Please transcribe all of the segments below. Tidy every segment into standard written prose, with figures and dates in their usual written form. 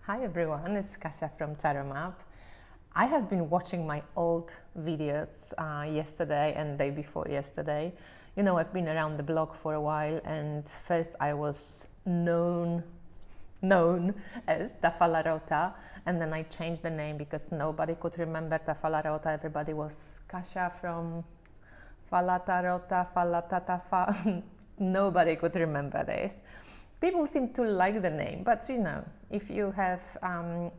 Hi everyone, it's Kasia from tarotmap. I have been watching my old videos yesterday and day before yesterday. You know, I've been around the block for a while, and first I was known as Tafalarota, and then I changed the name because nobody could remember Tafalarota. Everybody was Kasia from Falatarota, Falatatafa. Nobody could remember this. People seem to like the name, but you know, if you have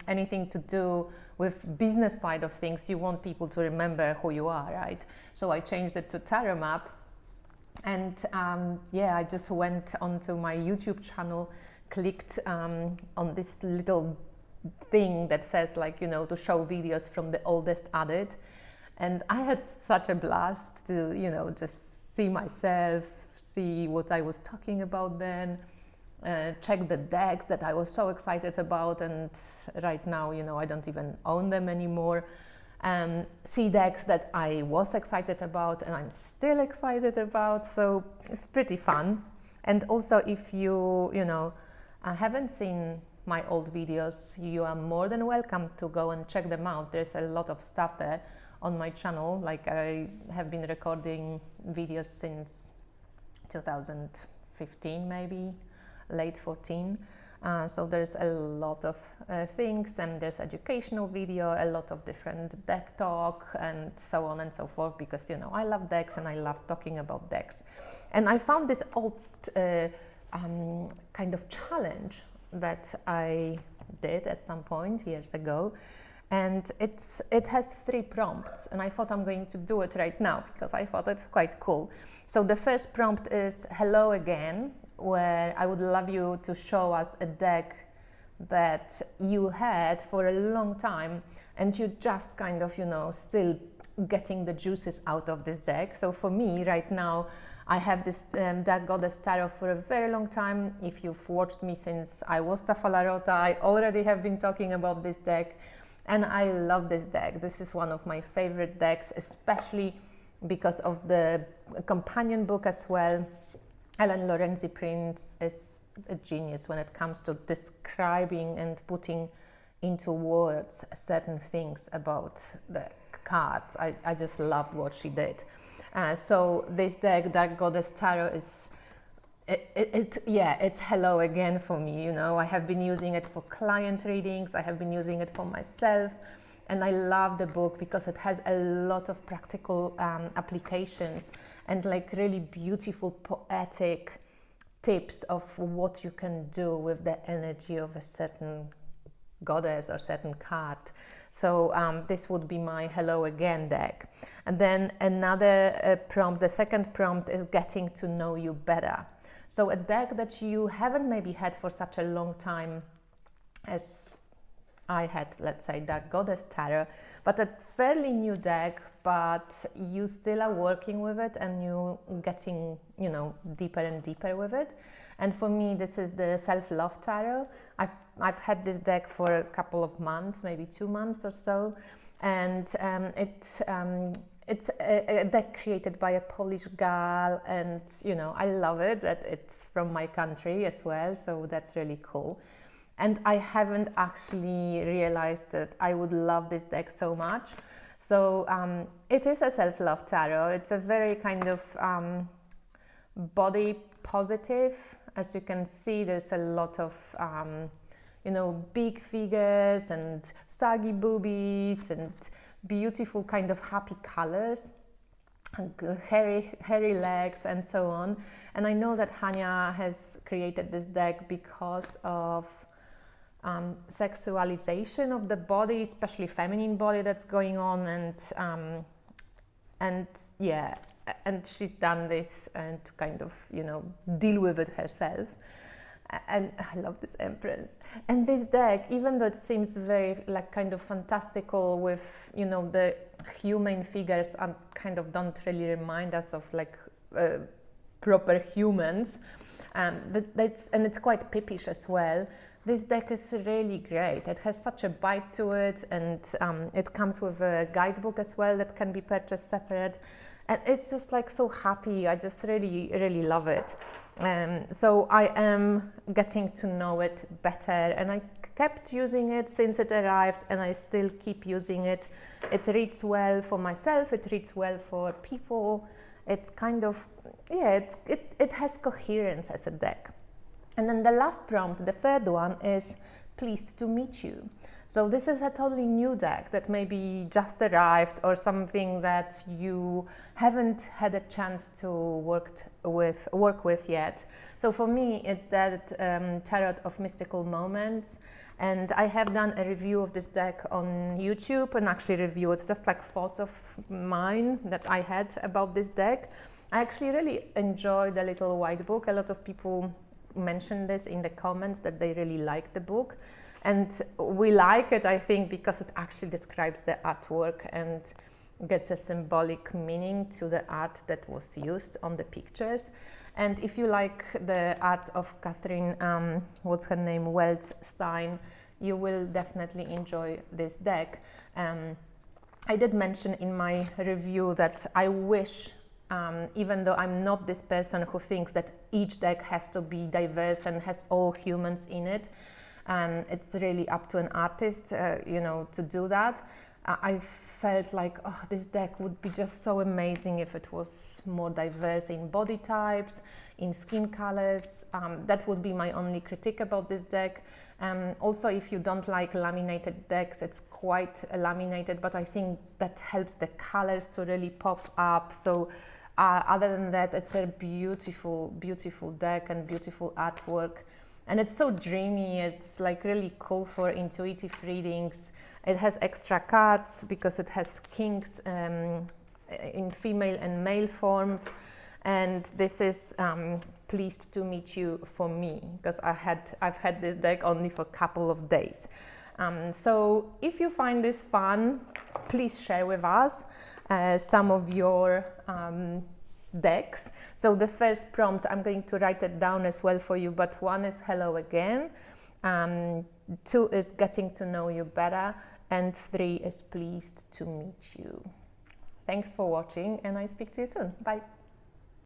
anything to do with business side of things, you want people to remember who you are, right? So I changed it to tarotmap, and I just went onto my YouTube channel, clicked on this little thing that says, like, you know, to show videos from the oldest added, and I had such a blast to, you know, just see myself, see what I was talking about then. Check the decks that I was so excited about, and right now, you know, I don't even own them anymore. See decks that I was excited about and I'm still excited about, so it's pretty fun. And also, if you haven't seen my old videos, you are more than welcome to go and check them out. There's a lot of stuff there on my channel. Like, I have been recording videos since 2015, maybe late 14. So there's a lot of things, and there's educational video, a lot of different deck talk, and so on and so forth, because, you know, I love decks and I love talking about decks. And I found this old kind of challenge that I did at some point years ago, and it has 3 prompts, and I thought I'm going to do it right now because I thought it's quite cool. So the first prompt is hello again, where I would love you to show us a deck that you had for a long time and you just kind of, you know, still getting the juices out of this deck. So for me right now, I have this Dark Goddess Tarot for a very long time. If you've watched me since I was Tafalarota, I already have been talking about this deck, and I love this deck. This is one of my favorite decks, especially because of the companion book as well. Ellen Lorenzi Prince is a genius when it comes to describing and putting into words certain things about the cards. I just loved what she did. So this deck, Dark Goddess Tarot, is it's hello again for me. You know, I have been using it for client readings. I have been using it for myself. And I love the book because it has a lot of practical applications and like really beautiful poetic tips of what you can do with the energy of a certain goddess or certain card. So this would be my hello again deck. And then another prompt, the second prompt, is getting to know you better. So a deck that you haven't maybe had for such a long time as I had, let's say, Dark Goddess Tarot, but a fairly new deck, but you still are working with it and you getting, you know, deeper and deeper with it. And for me, this is the Self-Love Tarot. I've had this deck for a couple of months, maybe 2 months or so, and it's a deck created by a Polish gal, and, you know, I love it that it's from my country as well, so that's really cool. And I haven't actually realized that I would love this deck so much. So it is a self-love tarot. It's a very kind of body positive. As you can see, there's a lot of, you know, big figures and saggy boobies and beautiful kind of happy colors, and hairy legs and so on. And I know that Hania has created this deck because of sexualization of the body, especially feminine body that's going on, and she's done this and to kind of, you know, deal with it herself. And I love this Empress. And this deck, even though it seems very like kind of fantastical with, you know, the human figures and kind of don't really remind us of like proper humans, and it's quite pippish as well. This deck is really great. It has such a bite to it, and it comes with a guidebook as well that can be purchased separate. And it's just like so happy. I just really, really love it. So I am getting to know it better, and I kept using it since it arrived, and I still keep using it. It reads well for myself, it reads well for people. It kind of, yeah, it has coherence as a deck. And then the last prompt, the third one, is pleased to meet you. So this is a totally new deck that maybe just arrived, or something that you haven't had a chance to work with yet. So for me, it's that Tarot of Mystical Moments. And I have done a review of this deck on YouTube, and actually review, it's just like thoughts of mine that I had about this deck. I actually really enjoyed the little white book. A lot of people mentioned this in the comments, that they really like the book. And we like it, I think, because it actually describes the artwork and gets a symbolic meaning to the art that was used on the pictures. And if you like the art of Catherine, what's her name, Weltzstein, you will definitely enjoy this deck. I did mention in my review that I wish, even though I'm not this person who thinks that each deck has to be diverse and has all humans in it, it's really up to an artist, to do that. I felt like, oh, this deck would be just so amazing if it was more diverse in body types, in skin colors. That would be my only critique about this deck. Also, if you don't like laminated decks, it's quite laminated, but I think that helps the colors to really pop up. So other than that, it's a beautiful, beautiful deck and beautiful artwork. And it's so dreamy, it's like really cool for intuitive readings. It has extra cards because it has kings in female and male forms. And this is pleased to meet you for me, because I've had this deck only for a couple of days. So if you find this fun, please share with us some of your decks. So the first prompt, I'm going to write it down as well for you, but one is hello again, 2 is getting to know you better, and 3 is pleased to meet you. Thanks for watching, and I speak to you soon. Bye.